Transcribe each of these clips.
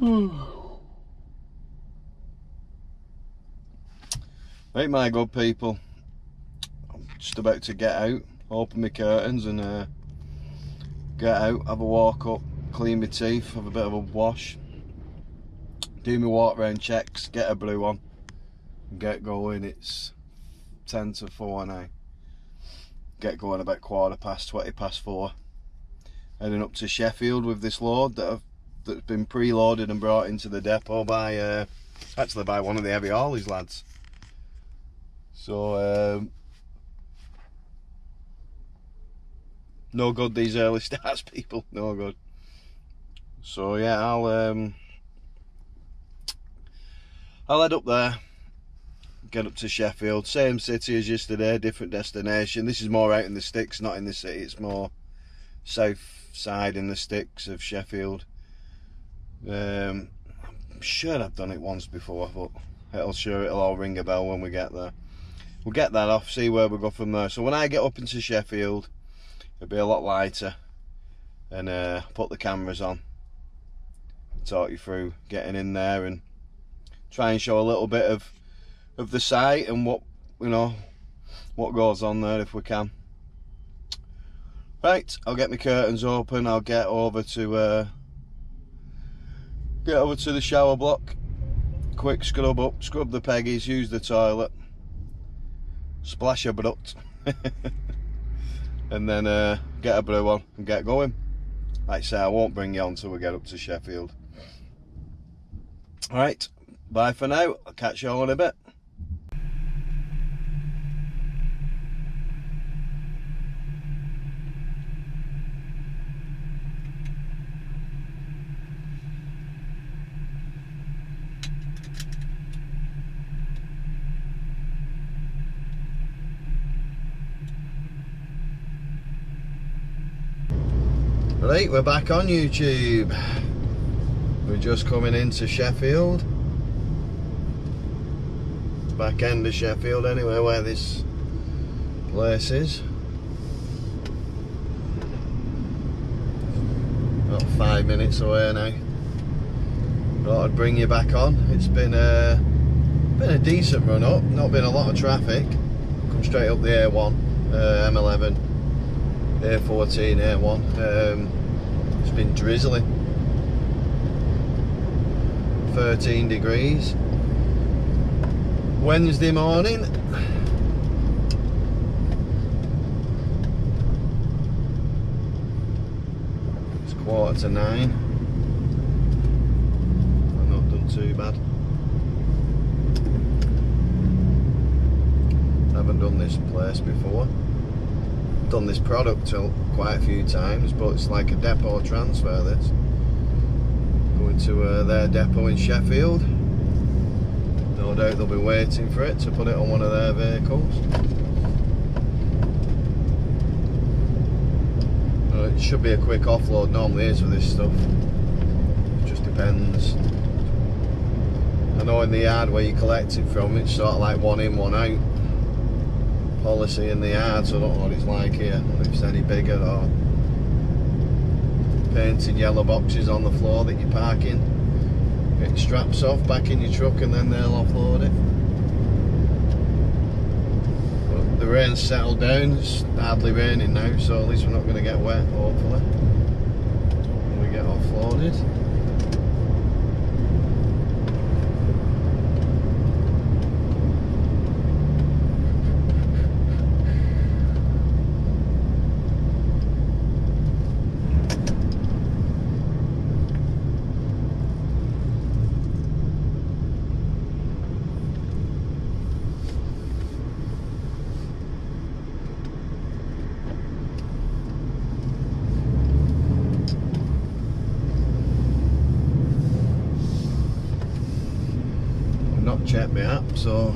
Right, my good people, I'm just about to get out, open my curtains and get out, have a walk up, clean my teeth, have a bit of a wash, do my walk round checks, get a blue on and get going. It's 10 to 4 now. Get going about 20 past 4. Heading up to Sheffield with this load that's been pre-loaded and brought into the depot by actually by one of the heavy haulage lads. So no good these early starts, people, no good. So yeah, I'll head up there, get up to Sheffield, same city as yesterday, different destination. This is more out in the sticks, not in the city. It's more south side in the sticks of Sheffield. I'm sure I've done it once before, but it'll all ring a bell when we get there. We'll get that off, see where we go from there. So when I get up into Sheffield, it'll be a lot lighter, and put the cameras on, talk you through getting in there and try and show a little bit of the site and what, you know, what goes on there if we can. Right, I'll get my curtains open, I'll get over to the shower block, quick scrub up, scrub the peggies, use the toilet, splash a butt and then get a brew on and get going. Like I say, I won't bring you on till we get up to Sheffield. Alright, bye for now, I'll catch you all in a bit. Right, we're back on YouTube. We're just coming into Sheffield. Back end of Sheffield anyway, where this place is. About 5 minutes away now. Thought I'd bring you back on. It's been a decent run up, not been a lot of traffic. Come straight up the A1, M11, A14, A1. It's been drizzling. 13 degrees. Wednesday morning. It's 8:45. I've not done too bad. Haven't done this place before. Done this product quite a few times, but it's like a depot transfer, this. Going to their depot in Sheffield. No doubt they'll be waiting for it to put it on one of their vehicles. It should be a quick offload, normally is for this stuff. It just depends. I know in the yard where you collect it from, it's sort of like one in, one out policy in the yard, so I don't know what it's like here, if it's any bigger, or painted yellow boxes on the floor that you park in. Get straps off, back in your truck, and then they'll offload it. But the rain's settled down, it's hardly raining now, so at least we're not going to get wet, hopefully, when we get offloaded. Check my app, so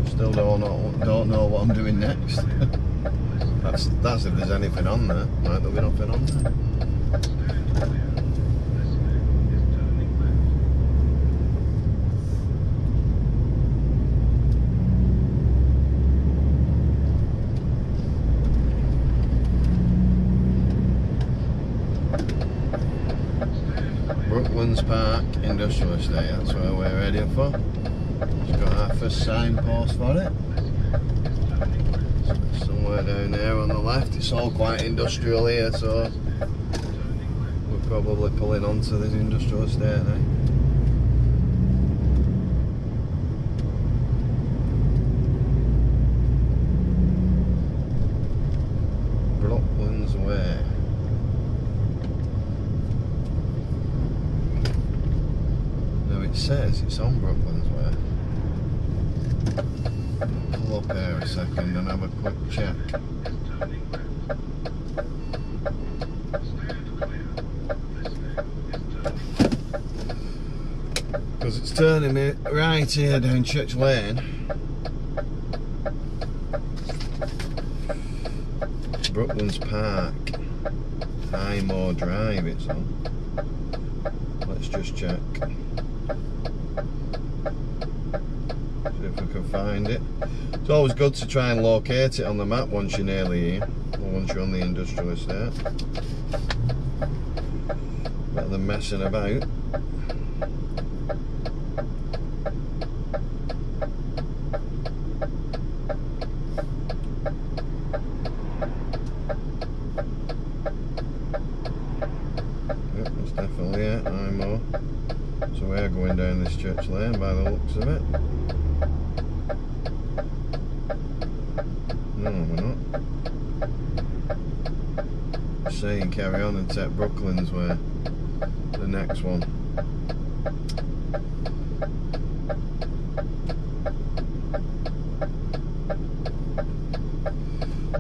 still don't know what I'm doing next. that's if there's anything on there. Right, there'll be nothing on there. Brooklands Park Industrial Estate, that's where we're heading for. It's got our first signpost for it. So somewhere down there on the left. It's all quite industrial here, so we're probably pulling onto this industrial estate now. Brooklands Way. No, it says it's on Brooklands Way. Pull up here a second and have a quick check. Because it's turning me right here down Church Lane. Brooklands Park, Highmore Drive it's on. Let's just check. See if we can find it. It's always good to try and locate it on the map once you're nearly here, or once you're on the industrial estate. Better than messing about. Definitely, yeah, Highmore. So we're going down this Church Lane by the looks of it. No, we're not. We're saying carry on and take Brooklands Way, the next one.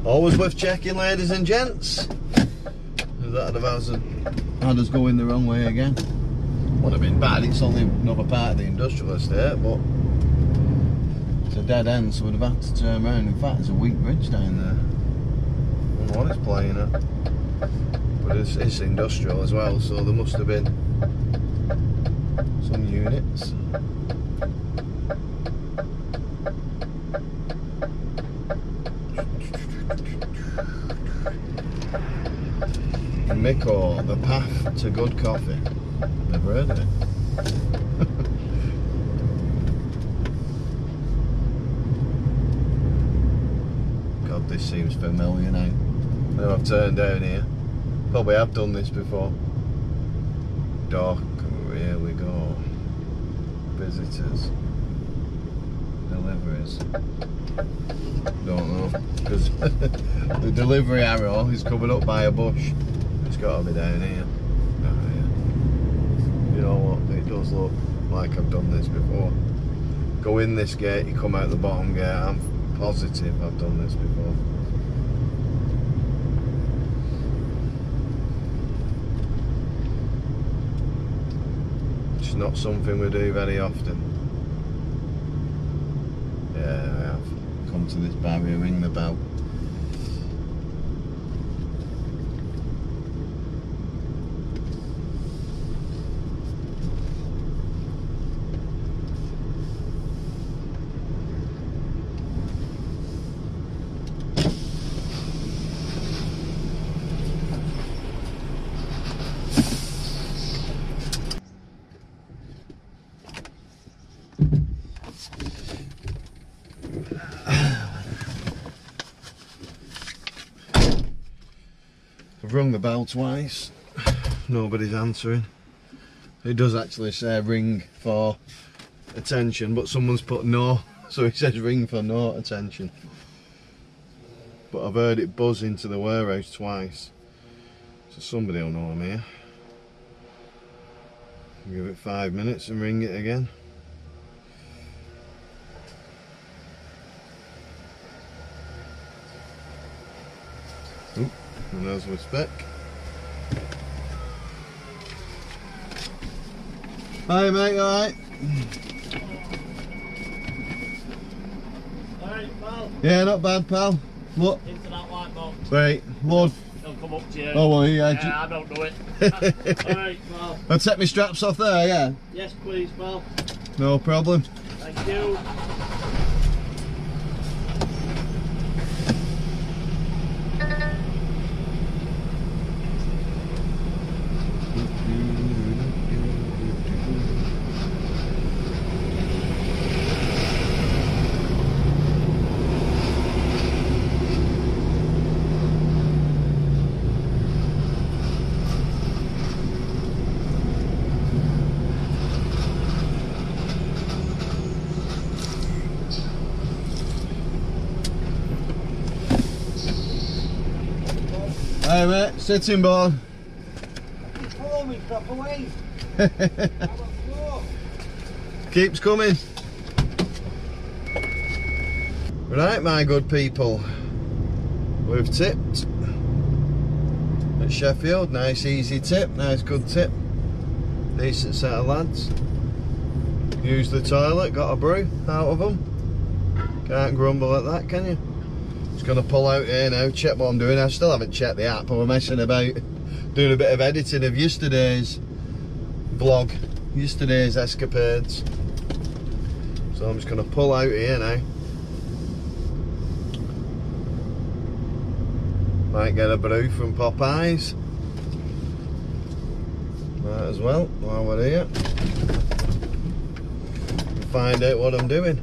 Always worth checking, ladies and gents. That'd have had us going the wrong way again. Would have been bad, it's only another part of the industrial estate, but it's a dead end, so we'd have had to turn around. In fact, there's a weak bridge down there. I don't know what it's playing at. But it's industrial as well, so there must have been some units. Miko, the path to good coffee. Never heard of it. God, this seems familiar now. Now I've turned down here. Probably have done this before. Dock, here we go. Visitors. Deliveries. Don't know. Because the delivery arrow is covered up by a bush. It's got to be down here. Oh, yeah. You know what? It does look like I've done this before. Go in this gate, you come out the bottom gate. I'm positive I've done this before. It's not something we do very often. Yeah, I have. Come to this barrier, ring the bell. I've rung the bell twice, nobody's answering. It does actually say ring for attention, but someone's put no, so it says ring for no attention. But I've heard it buzz into the warehouse twice, so somebody will know I'm here. Give it 5 minutes and ring it again. Oop, and there's my spec. Hi mate, you alright? Alright, pal. Yeah, not bad, pal. Look. Into that white box. Wait, Lord. They'll come up to you. Oh, well, yeah. I don't do it. Alright, pal. I'll take my straps off there, yeah? Yes, please, pal. No problem. Thank you. Hey mate, sitting ball. Keeps coming. Right, my good people, we've tipped at Sheffield. Nice easy tip, nice good tip. Decent set of lads. Used the toilet, got a brew out of them. Can't grumble at that, can you? Just gonna pull out here now, check what I'm doing. I still haven't checked the app. I was messing about doing a bit of editing of yesterday's vlog, yesterday's escapades. So I'm just gonna pull out here now. Might get a brew from Popeyes. Might as well while we're here. Find out what I'm doing.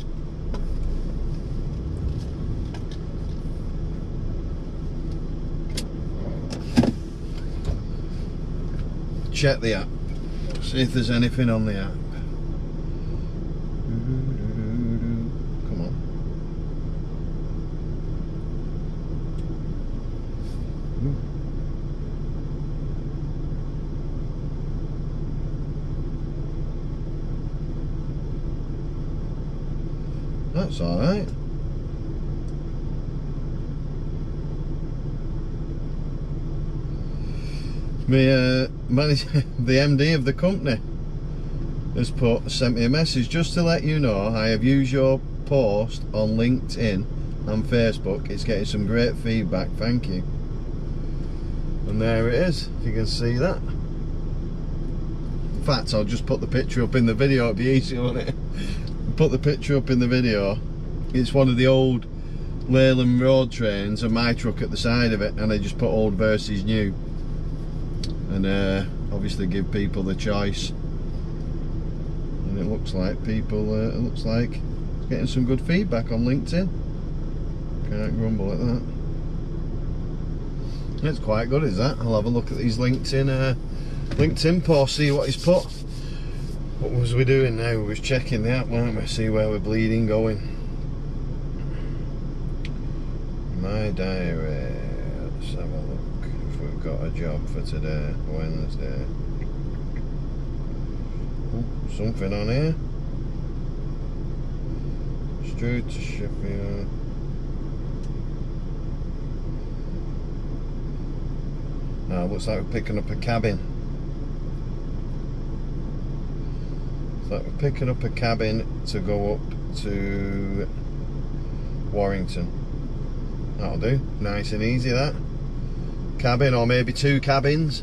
Check the app. See if there's anything on the app. Come on. That's all right. The MD of the company has sent me a message just to let you know I have used your post on LinkedIn and Facebook. It's getting some great feedback, thank you. And there it is, if you can see that. In fact, I'll just put the picture up in the video, it'll be easy, won't it? Put the picture up in the video. It's one of the old Leyland road trains and my truck at the side of it, and I just put old versus new. And obviously give people the choice, and it looks like people it looks like it's getting some good feedback on LinkedIn. Can't grumble at that. It's quite good, is that? I'll have a look at these LinkedIn posts, see what he's put. What was we doing now? We was checking the app, weren't we? See where we're bleeding going. My diary, let's have a look. Got a job for today, Wednesday. Ooh, something on here. Straight to Sheffield. Looks like we're picking up a cabin. Looks like we're picking up a cabin to go up to Warrington. That'll do. Nice and easy, that. Cabin, or maybe 2 cabins.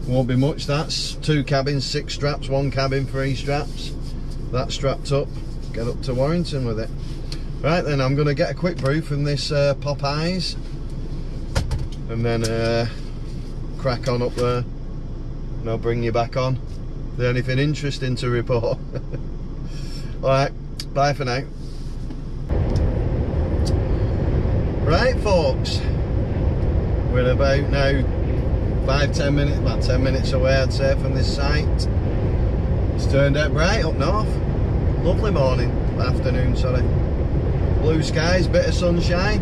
Won't be much, that's 2 cabins, 6 straps, 1 cabin, 3 straps. That's strapped up, get up to Warrington with it. Right then, I'm going to get a quick brew from this Popeyes, and then crack on up there, and I'll bring you back on. Is there anything interesting to report? Alright, bye for now. Right folks, we're about now 5-10 minutes, about 10 minutes away I'd say from this site. It's turned out bright up north. Lovely morning, afternoon sorry. Blue skies, bit of sunshine.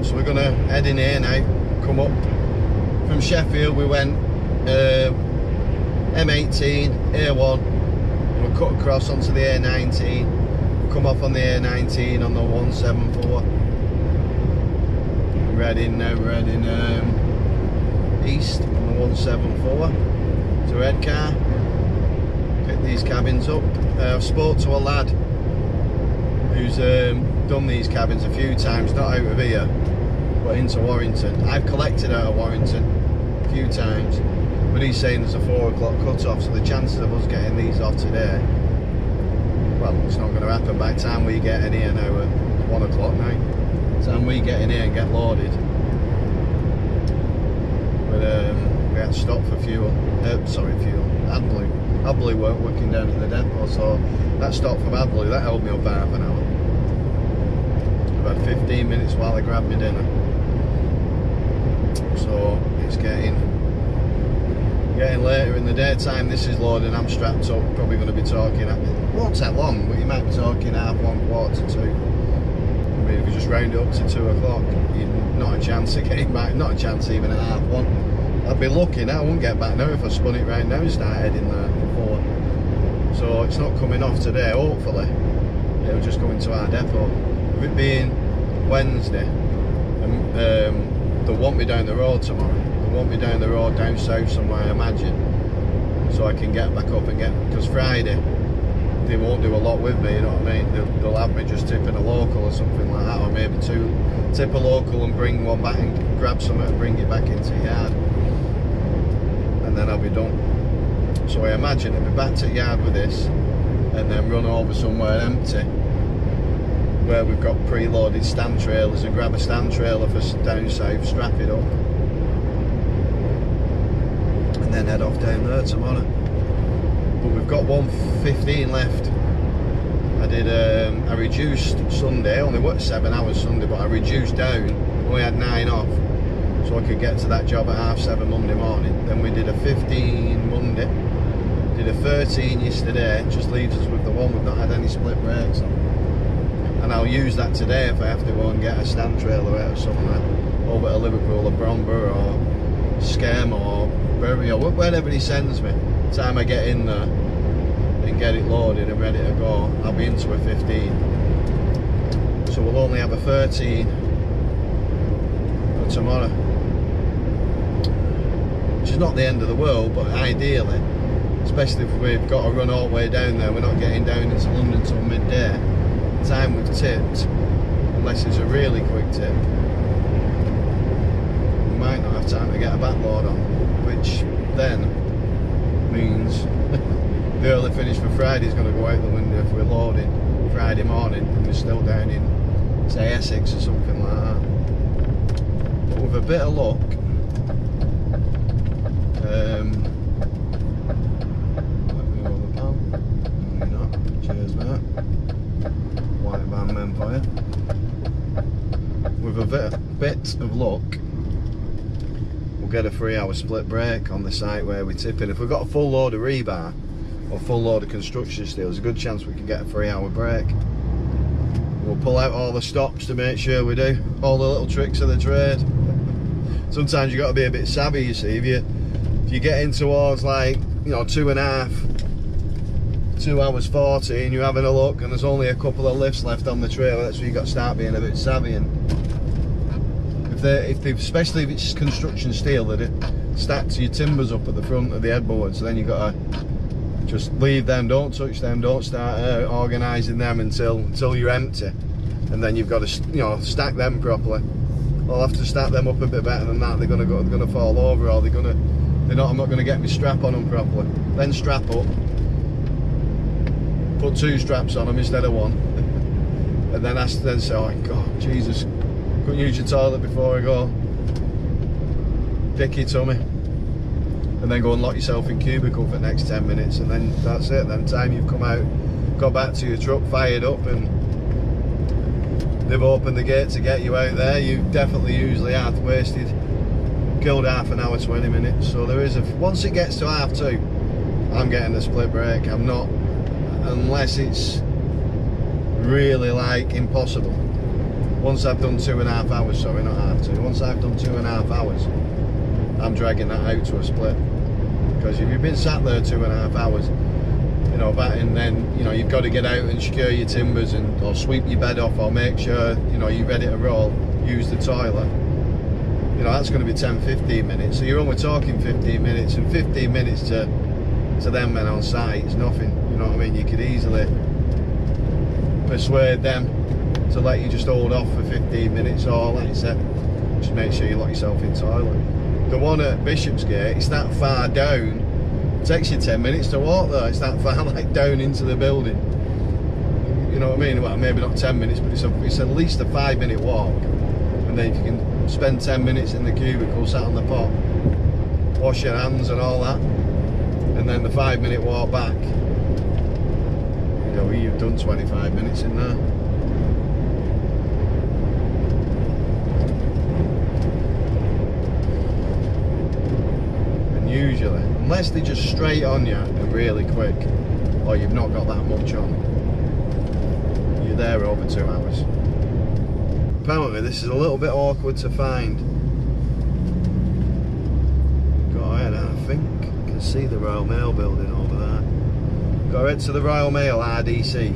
So we're gonna head in here now, come up from Sheffield. We went M18, A1, we'll cut across onto the A19, come off on the A19 on the 174. Reading now, we're heading east on the 174 to Redcar. Pick these cabins up. I've spoke to a lad who's done these cabins a few times, not out of here but into Warrington. I've collected out of Warrington a few times, but he's saying there's a 4 o'clock cut off, so the chances of us getting these off today, well, it's not going to happen by the time we get in here now at 1 o'clock now. Time we get in here and get loaded. But we had to stop for fuel. Sorry, fuel. AdBlue weren't working down at the depot, so that stopped from AdBlue. That held me up for half an hour. About 15 minutes while I grabbed my dinner. So it's getting later in the daytime. This is loading. I'm strapped up. Probably going to be talking. It won't take long, but you might be talking half 1, quarter to 2. mean, if you just round it up to 2 o'clock, you've not a chance of getting back, not a chance even at 1:30. I'd be lucky now, I wouldn't get back now if I spun it right now and started heading there before. So it's not coming off today, hopefully. It'll just come into our depot. With it being Wednesday, they'll want me down the road tomorrow. They'll want me down the road down south somewhere, I imagine, so I can get back up and get, because Friday they won't do a lot with me, you know what I mean? They'll have me just tipping a local or something like that, or maybe 2, tip a local and bring one back and grab something and bring it back into the yard, and then I'll be done. So I imagine I'll be back to the yard with this and then run over somewhere empty where we've got preloaded stand trailers and grab a stand trailer for down south, strap it up, and then head off down there tomorrow. But we've got 1:15 left. I reduced Sunday, I only worked 7 hours Sunday, but I reduced down, only had 9 off, so I could get to that job at 7:30 Monday morning. Then we did a 15 Monday, did a 13 yesterday, just leaves us with the one we've not had any split brakes on. And I'll use that today if I have to go and get a stand trailer out of somewhere, over to Liverpool or Bromber or Skem or Bury or wherever he sends me. The time I get in there and get it loaded and ready to go, I'll be into a 15. So we'll only have a 13 for tomorrow, which is not the end of the world, but ideally, especially if we've got to run all the way down there, we're not getting down into London till midday. The time we've tipped, unless it's a really quick tip, we might not have time to get a backload on, which then means the early finish for Friday is going to go out the window if we're loading Friday morning and we're still down in, say, Essex or something like that. But with a bit of luck, let me go the pal. No, you're not. Cheers, mate. White band men for you. With a bit of luck, we'll get a 3-hour split break on the site where we're tipping. If we've got a full load of rebar or full load of construction steel, there's a good chance we can get a 3-hour break. We'll pull out all the stops to make sure we do all the little tricks of the trade. Sometimes you've got to be a bit savvy, you see. If you get in towards, like, you know, 2 hours 40 and you're having a look and there's only a couple of lifts left on the trailer, that's where you've got to start being a bit savvy. And if they, especially if it's construction steel, that it stacks your timbers up at the front of the headboards, so then you've got to just leave them, don't touch them, don't start organising them until you're empty, and then you've got to, you know, stack them properly. I'll have to stack them up a bit better than that. They're going to fall over, or I'm not going to get my strap on them properly. Then strap up, put 2 straps on them instead of 1, and then say, oh God, Jesus, couldn't use your toilet before I go. Pick your tummy, and then go and lock yourself in cubicle for the next 10 minutes, and then that's it. Then time you've come out, got back to your truck, fired up, and they've opened the gate to get you out there, you've definitely usually killed half an hour, 20 minutes. So there is once it gets to 2:30, I'm getting a split break. I'm not, unless it's really like impossible. Once I've done 2.5 hours, sorry, not half 2, once I've done 2.5 hours, I'm dragging that out to a split. Because if you've been sat there 2.5 hours, you know, and then, you know, you've got to get out and secure your timbers or sweep your bed off, or make sure, you know, you're ready to roll, use the toilet. You know, that's going to be 10-15 minutes. So you're only talking 15 minutes, and 15 minutes to them men on site is nothing. You know what I mean? You could easily persuade them to let you just hold off for 15 minutes, or, like you said, just make sure you lock yourself in toilet. The one at Bishopsgate, it's that far down, it takes you 10 minutes to walk there. It's that far, like, down into the building. You know what I mean? Well, maybe not 10 minutes, but it's at least a 5-minute walk. And then if you can spend 10 minutes in the cubicle, sat on the pot, wash your hands and all that, and then the 5-minute walk back, you know, you've done 25 minutes in there. And usually, unless they're just straight on you and really quick, or you've not got that much on, you're there over 2 hours. apparently this is a little bit awkward to find. Got ahead, I think. You can see the Royal Mail building over there. Got to head to the Royal Mail RDC.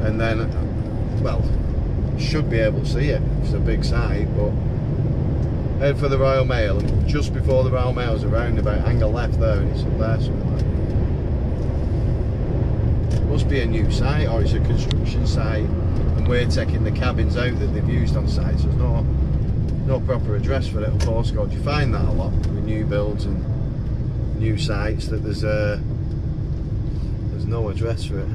And then, well, should be able to see it. It's a big site, but head for the Royal Mail, and just before the Royal Mail's a roundabout, angle left there, and it's up there somewhere. Must be a new site, or it's a construction site, and we're taking the cabins out that they've used on site, so there's no proper address for it or postcode. You find that a lot with new builds and new sites, that there's no address for it.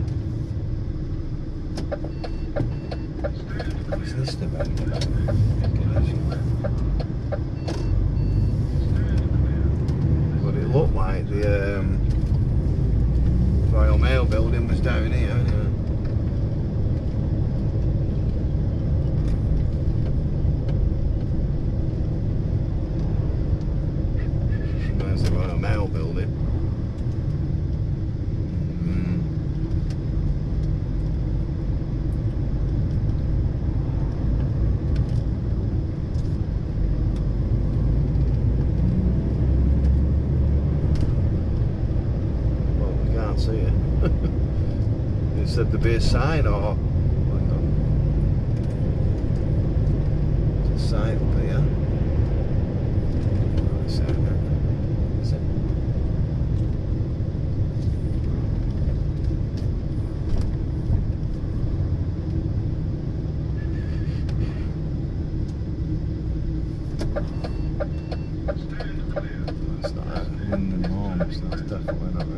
Is this the bank? But it looked like the Royal Mail building was down here anyway. There's the Royal Mail building. See it. It said there'd be a sign, or there's a sign up here. Is it? That's not it. London Homes, that's definitely not it.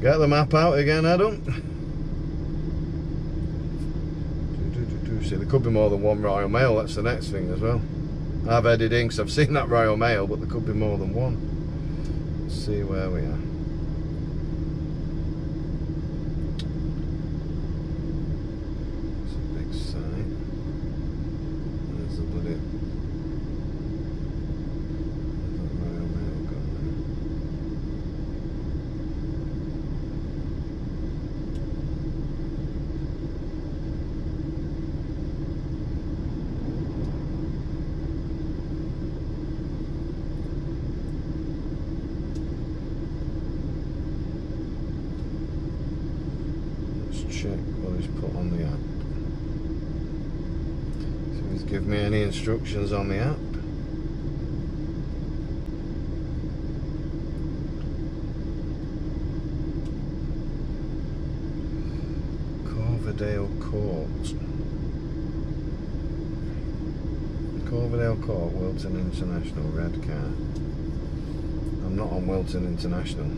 Get the map out again, Adam. See, there could be more than one Royal Mail, that's the next thing as well. I've headed in because I've seen that Royal Mail, but there could be more than one. Let's see where we are. It's a big site. There's the bloody... Where's that Royal Mail gone now? Check what he's put on the app. So he's given me any instructions on the app. Corverdale Court. Corverdale Court, Wilton International, red car. I'm not on Wilton International.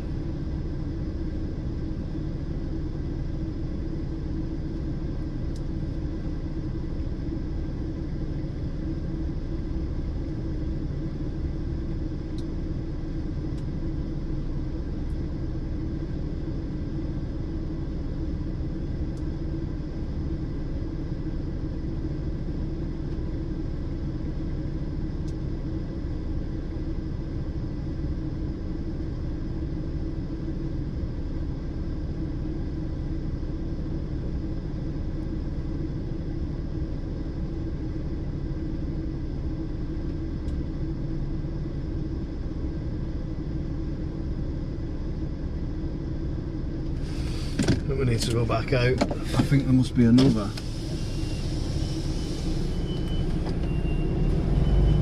We need to go back out. I think there must be another.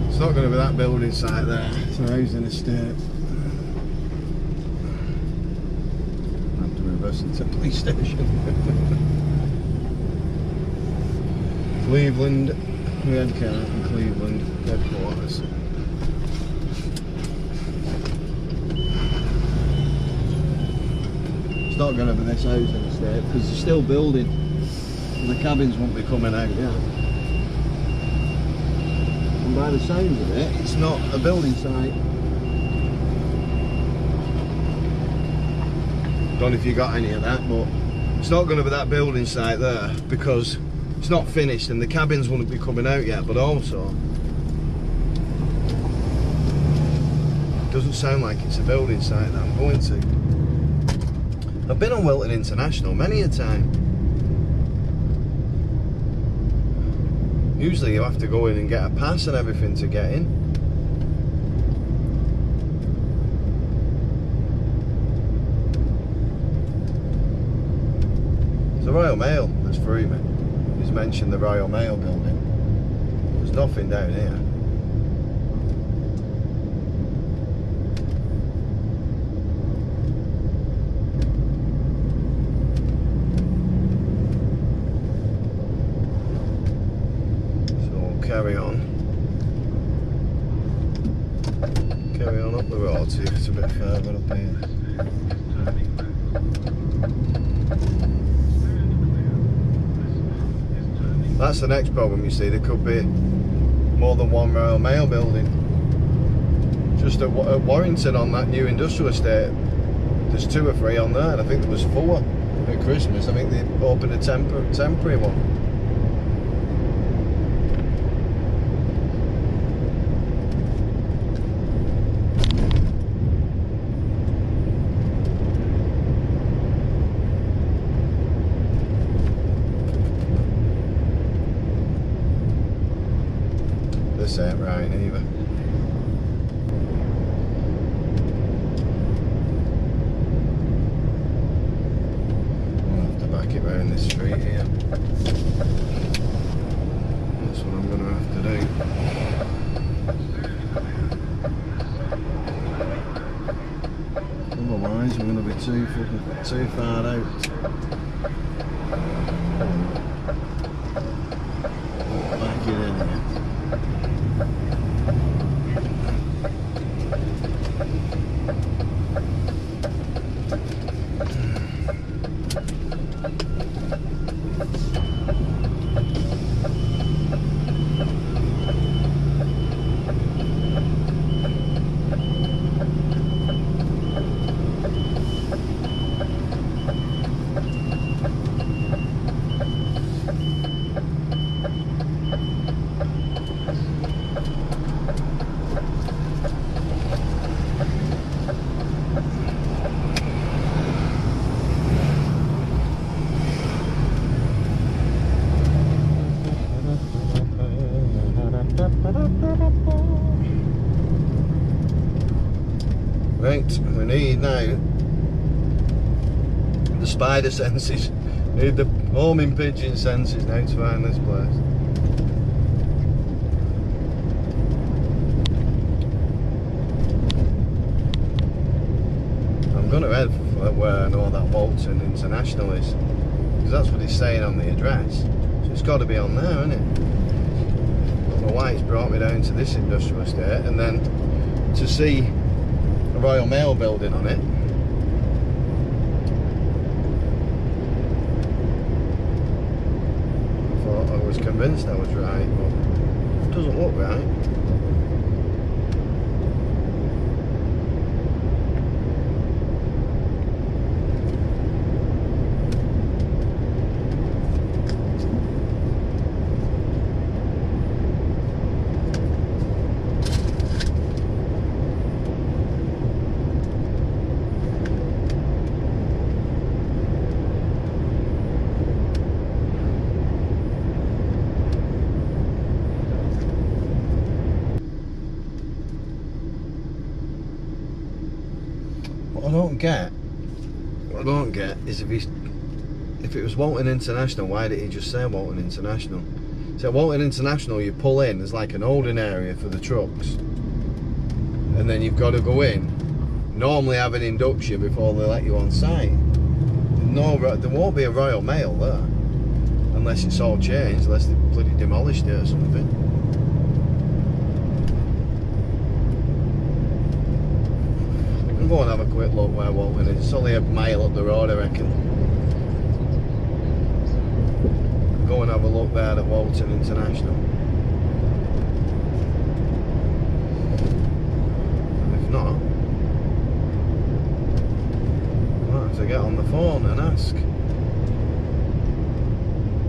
It's not going to be that building site there. It's a housing estate. I have to reverse into the police station. Cleveland, red car in Cleveland headquarters. It's not going to be this housing estate because they're still building and the cabins won't be coming out yet. And by the sounds of it, it's not a building site. Don't know if you got any of that, but it's not going to be that building site there because it's not finished and the cabins won't be coming out yet, but also doesn't sound like it's a building site that I'm going to. I've been on Wilton International many a time. Usually you have to go in and get a pass and everything to get in. It's the Royal Mail that's through me. He's mentioned the Royal Mail building. There's nothing down here. Carry on up the road, see if it's a bit further up here. That's the next problem, you see. There could be more than one Royal Mail building. Just at Warrington on that new industrial estate, there's 2 or 3 on there, and I think there was 4 at Christmas. I think they opened a temporary one. This ain't right either. I'll have to back it round this street here. That's what I'm going to have to do. Otherwise we're going to be too far out. Back it in here. Right, we need now the spider senses. We need the homing pigeon senses now to find this place. I'm going to head for where I know that Walton International is, because that's what he's saying on the address. So it's got to be on there, isn't it? I don't know why it's brought me down to this industrial estate and then to see a Royal Mail building on it. I thought I was convinced I was right, but it doesn't look right. What I don't get is if it was Walton International, why did he just say Walton International? So Walton International, you pull in, there's like an holding area for the trucks, and then you've got to go in, normally have an induction before they let you on site. No, there won't be a Royal Mail there, unless it's all changed, unless they bloody demolished it or something. Go and have a quick look where Walton is. It's only a mile up the road, I reckon. Go and have a look there at Walton International. And if not, I'll have to get on the phone and ask.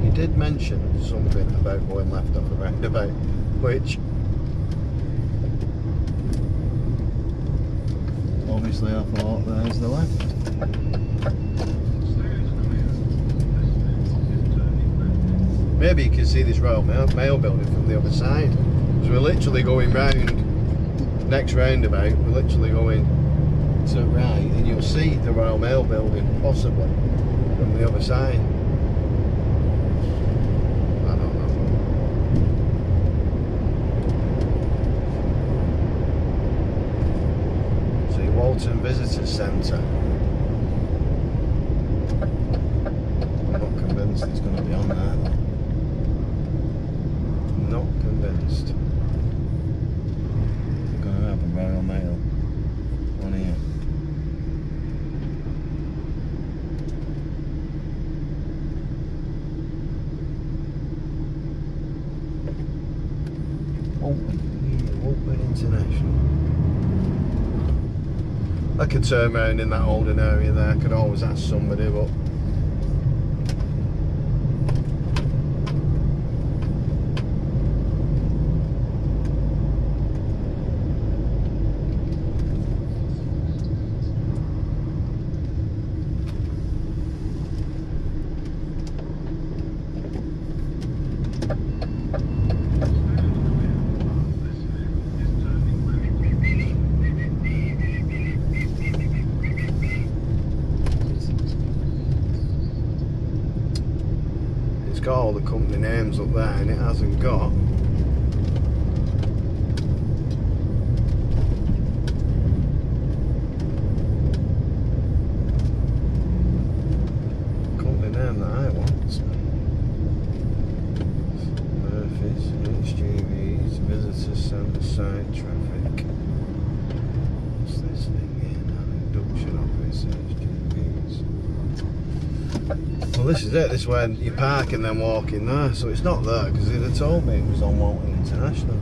He did mention something about going left off a roundabout, which obviously I thought there's the left. Maybe you can see this Royal Mail building from the other side. So we're literally going round, next roundabout, we're literally going to the right, and you'll see the Royal Mail building, possibly, from the other side. I don't know. See, Walton Visitor Centre. I'm not convinced it's going to be on there, though. Not convinced. We're going to have a Royal Mail on here. Open International. I could turn around in that holding area there. I could always ask somebody, but got all the company names up there and it hasn't got company name that I want. Murphy's, HGVs, Visitor Centre, Site Traffic. What's this thing here now? Induction Office, HGVs. Well, this is it. This is where you park and then walk in there. So it's not there because they'd have told me it was on Walton International.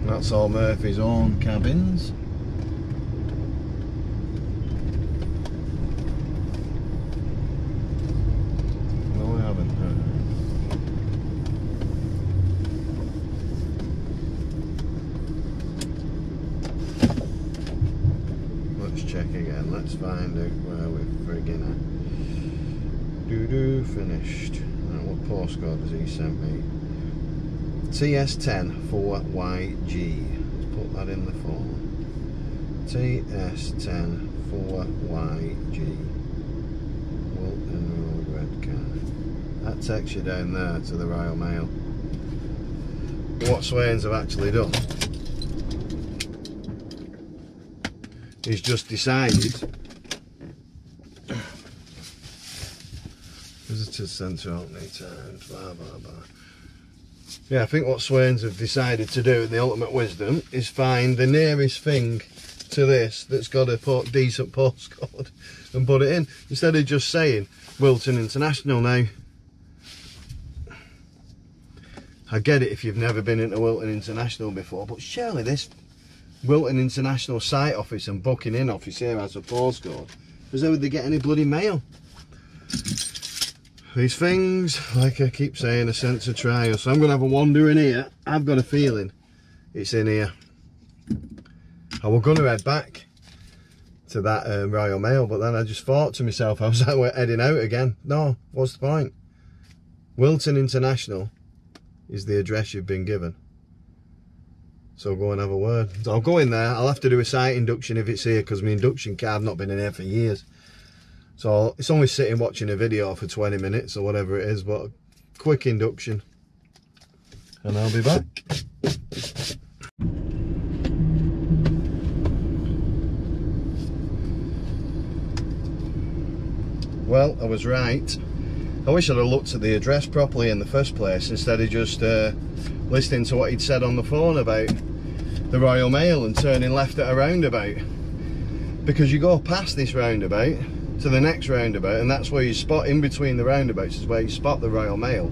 That's all Murphy's own cabins. Check again, let's find out where we're friggin' at. Finished. Right, what postcode has he sent me? TS10 4YG. Let's put that in the phone. TS10 4YG. Wilton Road, Redcar. That takes you down there to the Royal Mail. What Swains have actually done, he's just decided Visitor Centre opening times, blah blah blah. Yeah, I think what Swains have decided to do, the ultimate wisdom, is find the nearest thing to this that's got a decent postcode and put it in, instead of just saying Wilton International. Now, I get it if you've never been into Wilton International before, but surely this Wilton International site office and booking in office here has a postcode, because how would they get any bloody mail? These things, like I keep saying, are sent to trial. So I'm going to have a wander in here. I've got a feeling it's in here. I was going to head back to that Royal Mail, but then I just thought to myself, I was heading out again. No, what's the point? Wilton International is the address you've been given. So go and have a word. So I'll go in there. I'll have to do a site induction if it's here, because my induction card not been in here for years. So it's only sitting watching a video for 20 minutes or whatever it is, but a quick induction. And I'll be back. Well, I was right. I wish I'd have looked at the address properly in the first place, instead of just listening to what he'd said on the phone about the Royal Mail and turning left at a roundabout. Because you go past this roundabout to the next roundabout, and that's where you spot, in between the roundabouts is where you spot the Royal Mail.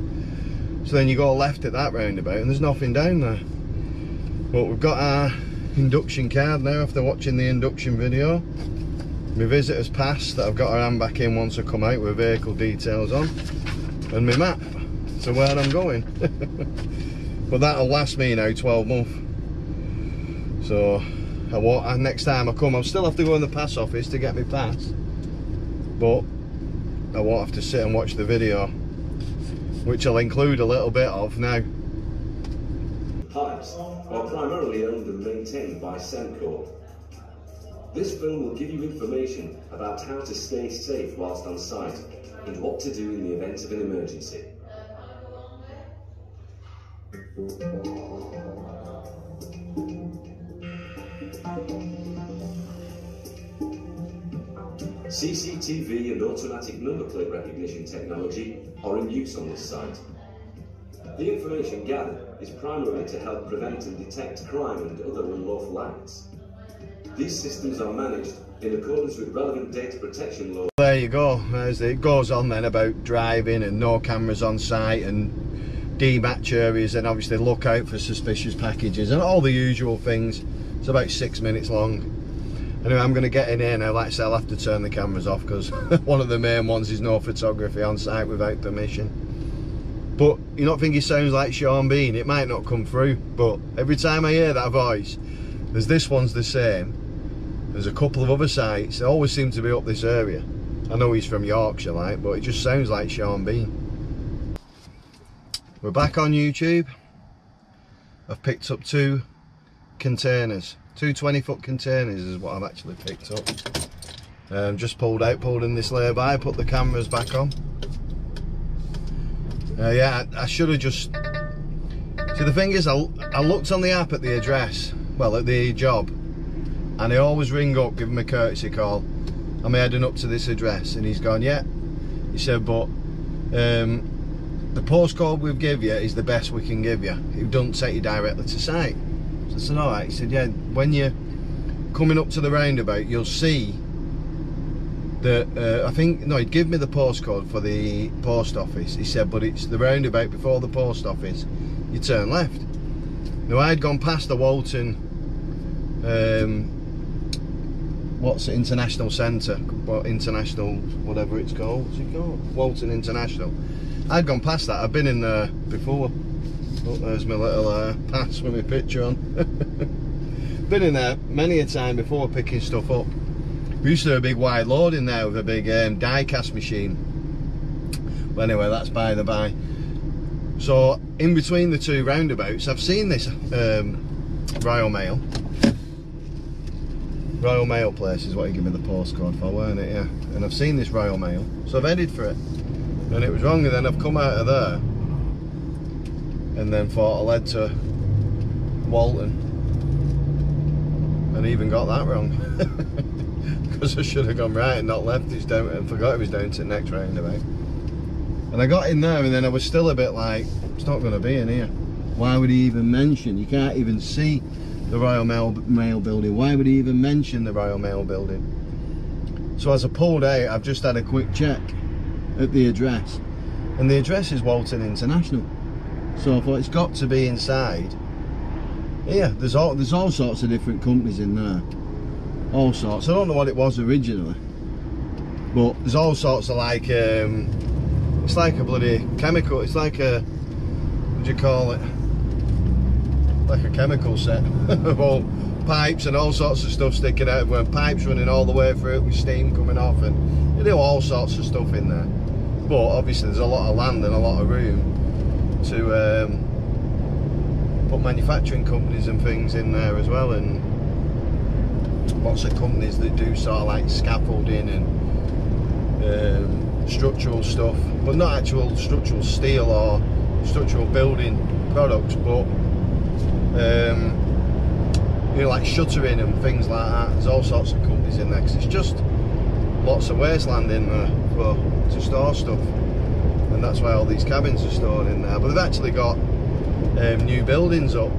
So then you go left at that roundabout and there's nothing down there. But we've got our induction card now after watching the induction video. My visitor's pass that I've got to hand back in once I come out with vehicle details on. And my map to where I'm going. But that'll last me now 12 months. So next time I come, I'll still have to go in the pass office to get my pass. But I won't have to sit and watch the video, which I'll include a little bit of now. Pipes are primarily owned and maintained by Semcor. This film will give you information about how to stay safe whilst on site and what to do in the event of an emergency. CCTV and automatic number plate recognition technology are in use on this site. The information gathered is primarily to help prevent and detect crime and other unlawful acts. These systems are managed in accordance with relevant data protection laws. There you go. As it goes on then about driving and no cameras on site and dematch areas, and obviously look out for suspicious packages and all the usual things. It's about 6 minutes long. Anyway, I'm going to get in here now. Like I said, I'll have to turn the cameras off because one of the main ones is no photography on site without permission. But you don't think he sounds like Sean Bean? It might not come through, but every time I hear that voice, as this one's the same, there's a couple of other sites, they always seem to be up this area. I know he's from Yorkshire, like, but it just sounds like Sean Bean. We're back on YouTube. I've picked up 2 containers. 2 20-foot containers is what I've actually picked up. Just pulled in this lay-by, put the cameras back on. Yeah, I should have just... See, the thing is, I looked on the app at the address, well, at the job, and I always ring up, give him a courtesy call. I'm heading up to this address, and he's gone, yeah. He said, but the postcode we've give you is the best we can give you. It doesn't take you directly to site. So I said, alright. He said, yeah, when you're coming up to the roundabout, you'll see that, I think, no, he'd give me the postcode for the post office. He said, but it's the roundabout before the post office, you turn left. Now, I'd gone past the Walton, what's it, International Centre, International, whatever it's called, what's it called? Walton International. I'd gone past that, I've been in there before. Oh, there's my little pass with my picture on. Been in there many a time before picking stuff up. We used to have a big wide load in there with a big die cast machine. But anyway, that's by the by. So in between the 2 roundabouts, I've seen this Royal Mail. Royal Mail place is what you give me the postcode for, weren't it? Yeah. And I've seen this Royal Mail, so I've headed for it. And it was wrong, and then I've come out of there and then thought I led to Walton and even got that wrong. Because I should have gone right and not left. It's down, and forgot it was down to the next roundabout. And I got in there, and then I was still a bit like, it's not going to be in here. Why would he even mention? You can't even see the Royal Mail building. Why would he even mention the Royal Mail building? So as I pulled out, I've just had a quick check at the address, and the address is Walton International. So I thought it's got to be inside. Yeah, there's all sorts of different companies in there. All sorts. I don't know what it was originally, but there's all sorts of like it's like a bloody chemical, it's like a, what do you call it, like a chemical set of all pipes and all sorts of stuff sticking out, when pipes running all the way through it with steam coming off, and they do all sorts of stuff in there. But obviously there's a lot of land and a lot of room to put manufacturing companies and things in there as well, and lots of companies that do sort of like scaffolding and structural stuff, but not actual structural steel or structural building products, but you know, like shuttering and things like that. There's all sorts of companies in there, because it's just lots of wasteland in there to store stuff, and that's why all these cabins are stored in there. But they've actually got new buildings up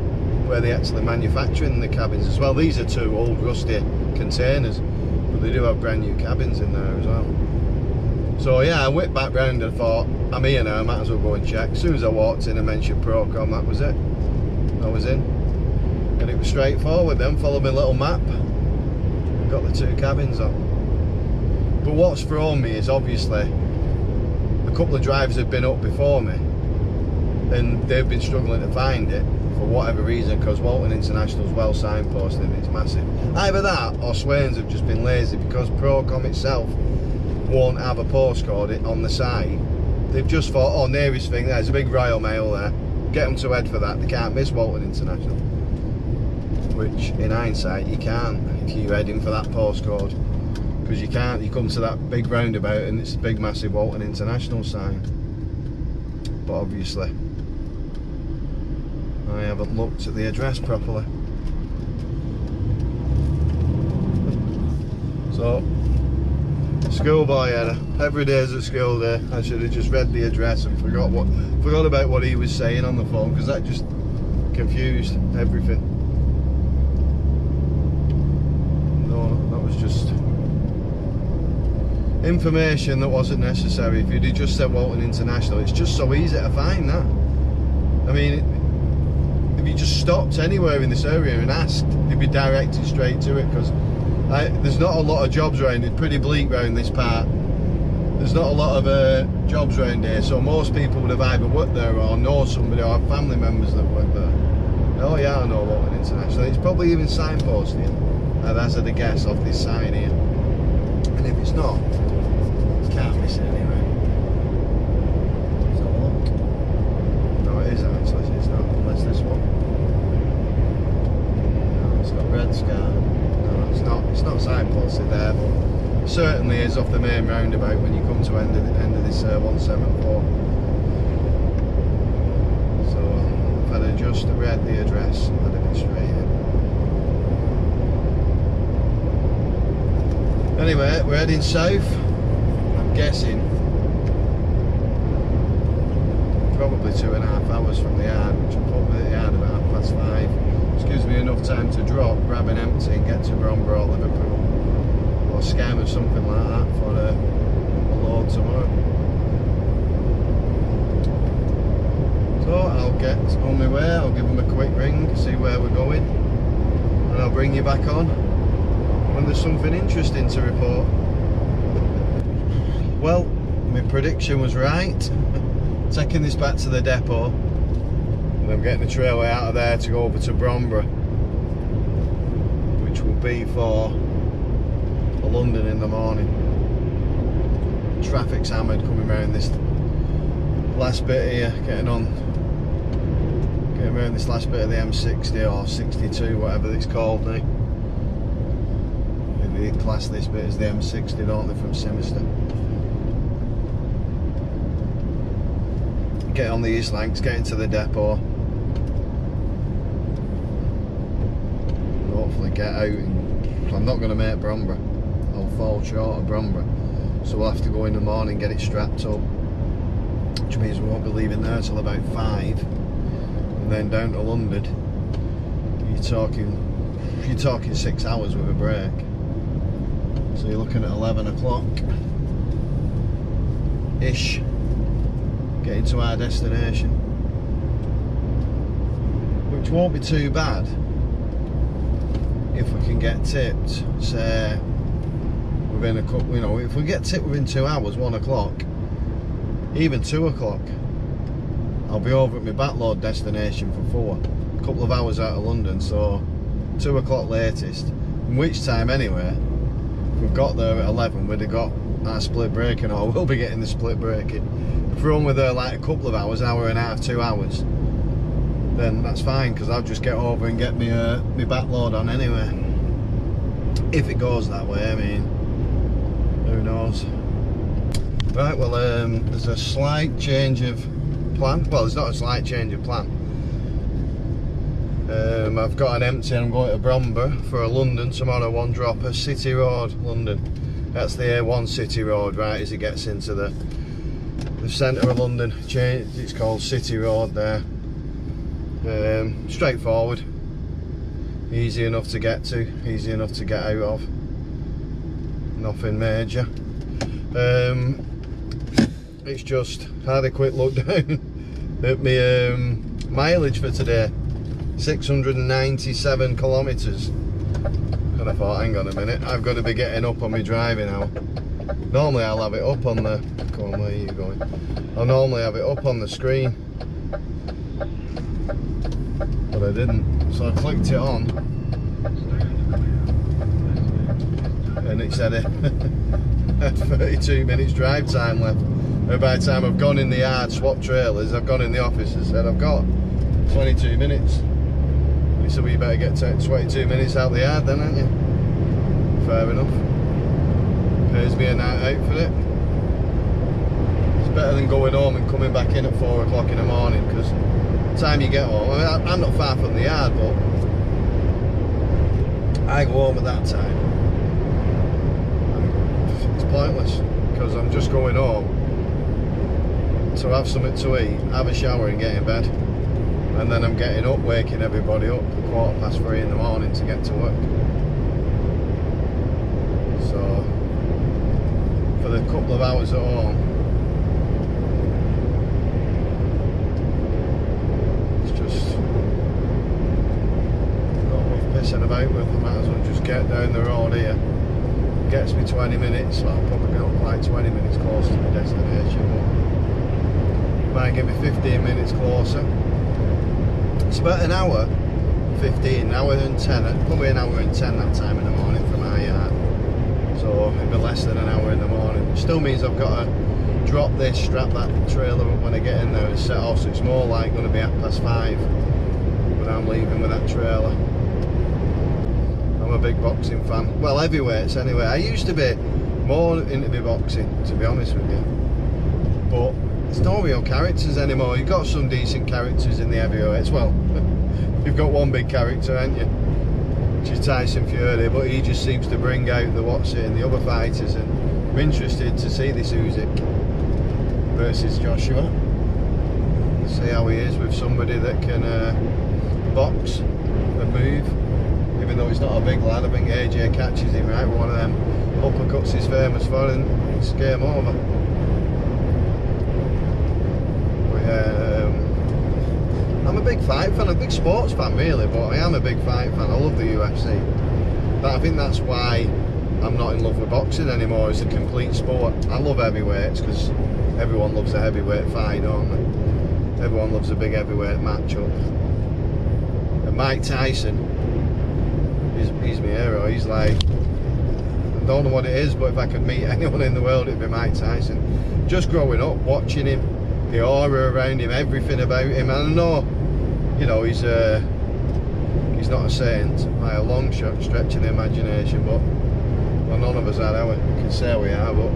where they actually manufacturing the cabins as well. These are 2 old rusty containers, but they do have brand new cabins in there as well. So yeah, I whipped back round and thought, I'm here now, I might as well go and check. As soon as I walked in and mentioned Procom, that was it. I was in. And it was straightforward then, follow my little map. Got the 2 cabins on. But what's thrown me is obviously a couple of drivers have been up before me and they've been struggling to find it for whatever reason, because Walton International's well signposted and it's massive. Either that or Swains have just been lazy, because Procom itself won't have a postcode on the site. They've just thought, oh, nearest thing, there's a big Royal Mail there, get them to head for that. They can't miss Walton International, which in hindsight you can't if you're heading for that postcode, because you can't. You come to that big roundabout and it's a big massive Walton International sign. But obviously I haven't looked at the address properly. So, schoolboy error. Every day's a school day. I should have just read the address and forgot about what he was saying on the phone, because that just confused everything. No, that was just information that wasn't necessary. If you'd have just said Walton International, it's just so easy to find that. I mean, if you just stopped anywhere in this area and asked, they'd be directed straight to it, because there's not a lot of jobs around. It's pretty bleak around this part. There's not a lot of jobs around here, so most people would have either worked there or know somebody or have family members that work there. Oh yeah, I know Walton International. It's probably even signposted, I'd hazard a guess, off this sign here. And if it's not, you can't miss it anyway. Let's have a look. No, it is actually. It's not, unless this one. No, it's got red scar. No, it's not signposted there, but it certainly is off the main roundabout when you come to end of this 174. So if I'd just read the address, I'd have been straight in. Anyway, we're heading south. I'm guessing probably 2.5 hours from the yard, which will put me at the yard about 5:30. Which gives me enough time to drop, grab an empty and get to Bromborough or Liverpool or Scam or something like that for a load tomorrow. So I'll get on my way, I'll give them a quick ring, see where we're going, and I'll bring you back on when there's something interesting to report. Well, my prediction was right. Taking this back to the depot, and I'm getting the trailway out of there to go over to Bromborough, which will be for London in the morning. Traffic's hammered coming around this last bit here, getting around this last bit of the M60 or 62, whatever it's called now. They class this bit as the M60, don't they, from Simister. Get on the East Lancs, get into the depot, and hopefully get out. And I'm not going to make Bromborough. I'll fall short of Bromborough, so we'll have to go in the morning, get it strapped up, which means we won't be leaving there till about 5, and then down to London. You're talking 6 hours with a break. So you're looking at 11 o'clock ish, getting to our destination, which won't be too bad if we can get tipped, say within a couple, you know, if we get tipped within 2 hours, 1 o'clock, even 2 o'clock, I'll be over at my backload destination for 4, a couple of hours out of London, so 2 o'clock latest, in which time anyway, we've got there at 11, we'd have got our split breaking, or we'll be getting the split breaking. If we're only there like a couple of hours, hour and a half, 2 hours, then that's fine, because I'll just get over and get me backload on anyway. If it goes that way, I mean, who knows. Right, well, there's a slight change of plan. Well, there's not a slight change of plan. I've got an empty and I'm going to Bromborough for a London tomorrow, one dropper, City Road, London. That's the A1 City Road, right, as it gets into the centre of London. It's called City Road there. Straightforward, easy enough to get to, easy enough to get out of, nothing major. It's just had a quick look down at my mileage for today. 697 kilometres. And I thought, hang on a minute, I've got to be getting up on my driving hour. Normally I'll have it up on the... Come on, where are you going? I'll normally have it up on the screen. But I didn't. So I clicked it on. And it said 32 minutes drive time left. And by the time I've gone in the yard, swapped trailers, I've gone in the office and said, I've got 22 minutes. And he said, well, you better get 22 minutes out the yard then, aren't you? Fair enough. Pays me a night out for it. It's better than going home and coming back in at 4 o'clock in the morning, because the time you get home, I mean, I'm not far from the yard, but I go home at that time. It's pointless, because I'm just going home to have something to eat, have a shower and get in bed. And then I'm getting up, waking everybody up at 3:15 in the morning to get to work. So, for the couple of hours at home, it's just not worth pissing about with. I might as well just get down the road here. Gets me 20 minutes, well, I'll probably not quite 20 minutes closer to my destination, but might give me 15 minutes closer. It's about an hour, 15, an hour and 10, probably an hour and 10 that time in the morning from my yard. So it'll be less than an hour in the morning. It still means I've got to drop this, strap that trailer up when I get in there and set off, so it's more like going to be 5:30 when I'm leaving with that trailer. I'm a big boxing fan. Well, heavyweights anyway. I used to be more into my boxing, to be honest with you. But there's no real characters anymore. You've got some decent characters in the heavyweights. Well, you've got one big character, haven't you? Which is Tyson Fury, but he just seems to bring out the and the other fighters, and I'm interested to see this Usyk versus Joshua. See how he is with somebody that can box and move. Even though he's not a big lad, I think AJ catches him right with one of them uppercuts he's famous for, and it's game over. I'm a big fight fan, I'm a big sports fan really, but I am a big fight fan. I love the UFC. But I think that's why I'm not in love with boxing anymore. It's a complete sport. I love heavyweights because everyone loves a heavyweight fight, don't they? Everyone loves a big heavyweight match-up. And Mike Tyson, he's my hero. He's like, I don't know what it is, but if I could meet anyone in the world, it'd be Mike Tyson. Just growing up, watching him, the aura around him, everything about him. And I know, you know, he's not a saint by a long shot, stretch of the imagination, but well, none of us are, we can say we are, but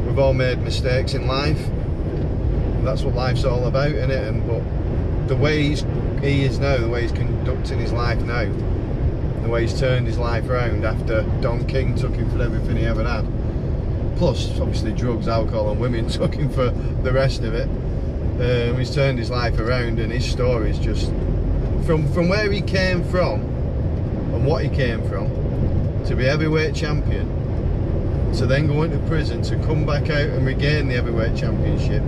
we've all made mistakes in life. And that's what life's all about, isn't it? And but the way he is now, the way he's conducting his life now, the way he's turned his life around after Don King took him for everything he ever had. Plus, obviously, drugs, alcohol and women took him for the rest of it. He's turned his life around, and his story is just... From where he came from, and what he came from, to be heavyweight champion, to then go into prison, to come back out and regain the heavyweight championship,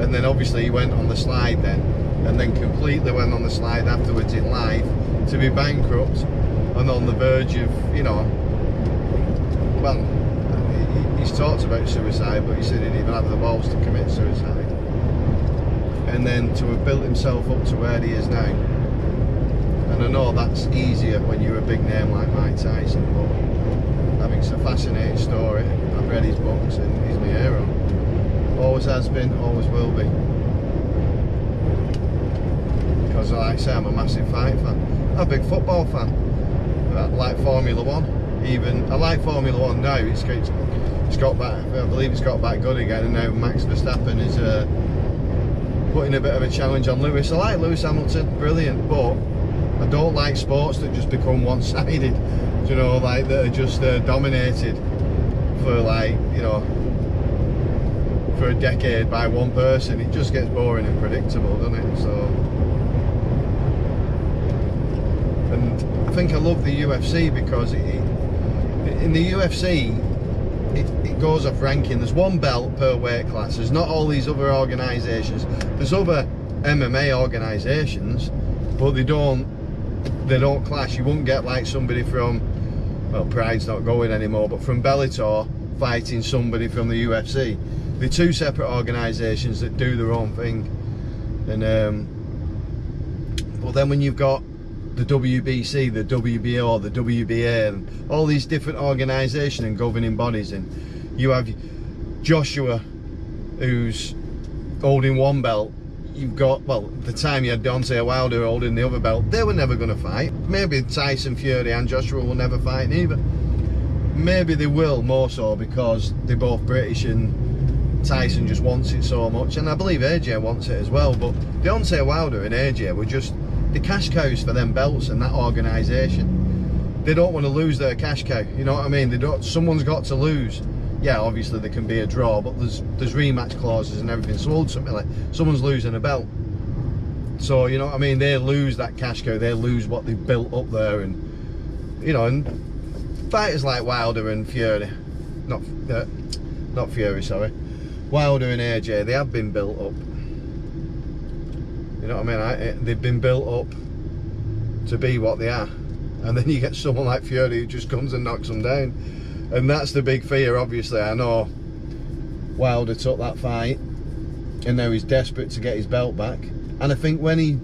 and then obviously he went on the slide then, and then completely went on the slide afterwards in life, to be bankrupt, and on the verge of, you know... Well... He's talked about suicide, but he said he didn't even have the balls to commit suicide. And then to have built himself up to where he is now. And I know that's easier when you're a big name like Mike Tyson, but I think it's a fascinating story. I've read his books and he's my hero. Always has been, always will be. Because like I say, I'm a massive fight fan. I'm a big football fan. I like Formula 1. Even I like Formula 1 now. It's got back, I believe it's got back good again, and now Max Verstappen is putting a bit of a challenge on Lewis. I like Lewis Hamilton, brilliant, but I don't like sports that just become one-sided, you know, like that are just dominated for, like, you know, for a decade by one person. It just gets boring and predictable, doesn't it? So, and I think I love the UFC because in the UFC it goes off ranking. There's one belt per weight class. There's not all these other organisations. There's other MMA organisations, but they don't clash. You wouldn't get like somebody from, well, Pride's not going anymore, but from Bellator fighting somebody from the UFC. They're two separate organisations that do their own thing. And but then when you've got the WBC, the WBO, the WBA, and all these different organisations and governing bodies, and you have Joshua, who's holding one belt. You've got, well, at the time you had Deontay Wilder holding the other belt. They were never going to fight. Maybe Tyson Fury and Joshua will never fight either. Maybe they will, more so because they're both British and Tyson just wants it so much, and I believe AJ wants it as well. But Deontay Wilder and AJ were just the cash cows for them belts and that organisation. They don't want to lose their cash cow, you know what I mean? They don't. Someone's got to lose. Yeah, obviously there can be a draw, but there's rematch clauses and everything. So ultimately, someone's losing a belt. So you know what I mean? They lose that cash cow. They lose what they've built up there, and you know, and fighters like Wilder and Fury, not Fury, sorry. Wilder and AJ, they have been built up. You know what I mean? They've been built up to be what they are. And then you get someone like Fury who just comes and knocks them down. And that's the big fear, obviously. I know Wilder took that fight, and now he's desperate to get his belt back. And I think when he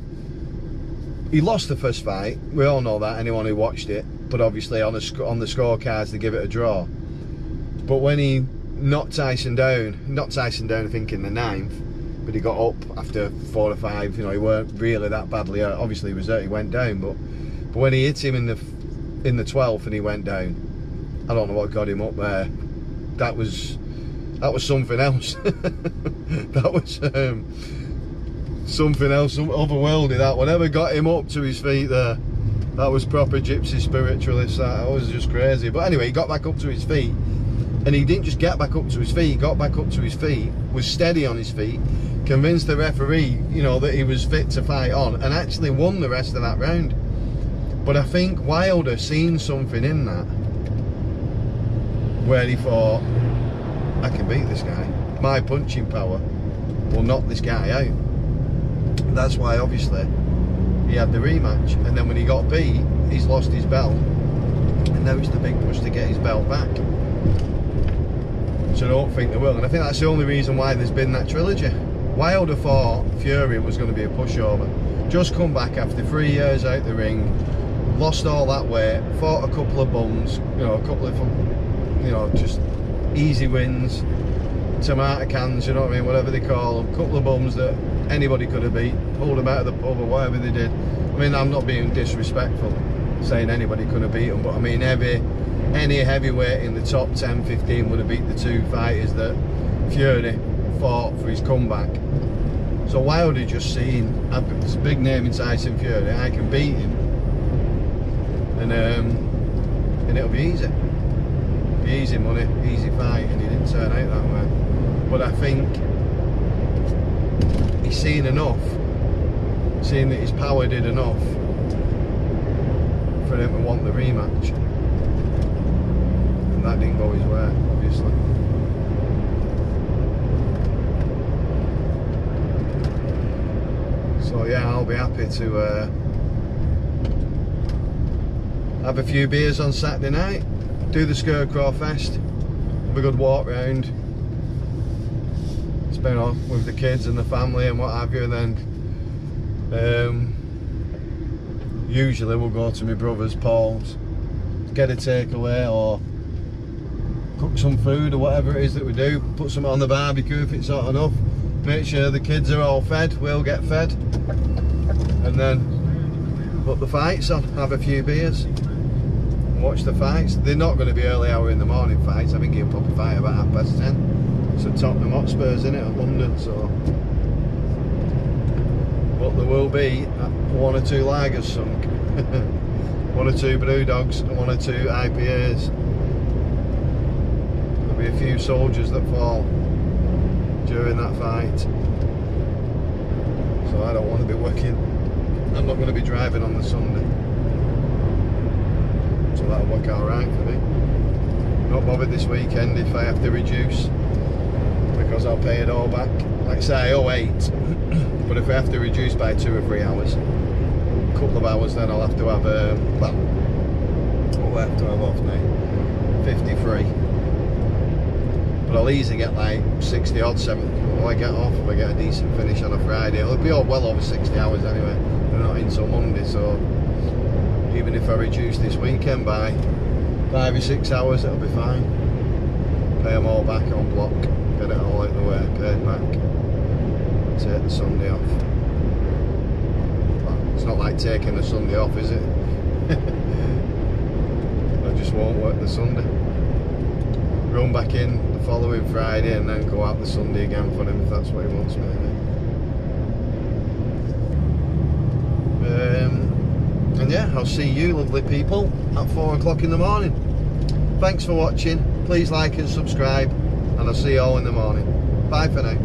lost the first fight, we all know that, anyone who watched it, but obviously on the scorecards they give it a draw. But when he knocked Tyson down I think in the 9th, but he got up after 4 or 5, you know, he weren't really that badly hurt. Obviously he was hurt, he went down, but when he hit him in the 12th and he went down, I don't know what got him up there. That was something else. That was something else, some otherworldly. That whatever got him up to his feet there, that was proper gypsy spiritualist. That was just crazy. But anyway, he got back up to his feet. And he didn't just get back up to his feet, he got back up to his feet, was steady on his feet, convinced the referee, you know, that he was fit to fight on, and actually won the rest of that round. But I think Wilder seen something in that, where he thought, I can beat this guy. My punching power will knock this guy out. That's why, obviously, he had the rematch. And then when he got beat, he's lost his belt. And now it's the big push to get his belt back. So I don't think they will, and I think that's the only reason why there's been that trilogy. Wilder thought Fury was going to be a pushover. Just come back after 3 years out the ring, lost all that weight, fought a couple of bums, you know, a couple of, you know, just easy wins, tomato cans, you know what I mean, whatever they call them, couple of bums that anybody could have beat, pulled them out of the pub or whatever they did. I mean, I'm not being disrespectful, saying anybody could have beat them, but I mean, any heavyweight in the top 10, 15 would have beat the two fighters that Fury fought for his comeback. So Wilder just seen, I've got this big name in Tyson Fury, I can beat him, and it'll be easy. Be easy money, easy fight, and he didn't turn out that way. But I think he's seen enough, seen that his power did enough for him to want the rematch. That didn't go his way, obviously. So yeah, I'll be happy to have a few beers on Saturday night, do the Scarecrow Fest, have a good walk round, spend off with the kids and the family and what have you, and then usually we'll go to my brother's, Paul's, get a takeaway or cook some food or whatever it is that we do, put some on the barbecue if it's hot enough, make sure the kids are all fed, we'll get fed, and then put the fights on, have a few beers, watch the fights. They're not going to be early hour in the morning fights. I think he'll probably fight about 10:30. It's at Tottenham Hotspurs, isn't it, at London, so. But there will be 1 or 2 lagers sunk, 1 or 2 brew dogs, and 1 or 2 IPAs. Be a few soldiers that fall during that fight, so I don't want to be working. I'm not going to be driving on the Sunday, so that'll work out right for me. Not bothered this weekend if I have to reduce, because I'll pay it all back. Like I say, I owe 8, but if I have to reduce by 2 or 3 hours, couple of hours, then I'll have to have well, what do I have to have off now? 53. But I'll easily get like 60 odd, 70. What will I get off if I get a decent finish on a Friday? It'll be all well over 60 hours anyway. We're not in till Monday, so even if I reduce this weekend by 5 or 6 hours, it'll be fine. Pay them all back on block, get it all out of the way, paid back. Take the Sunday off. Well, it's not like taking the Sunday off, is it? I just won't work the Sunday. Run back in the following Friday and then go out the Sunday again for him if that's what he wants me to do. And yeah, I'll see you lovely people at 4 o'clock in the morning. Thanks for watching. Please like and subscribe, and I'll see you all in the morning. Bye for now.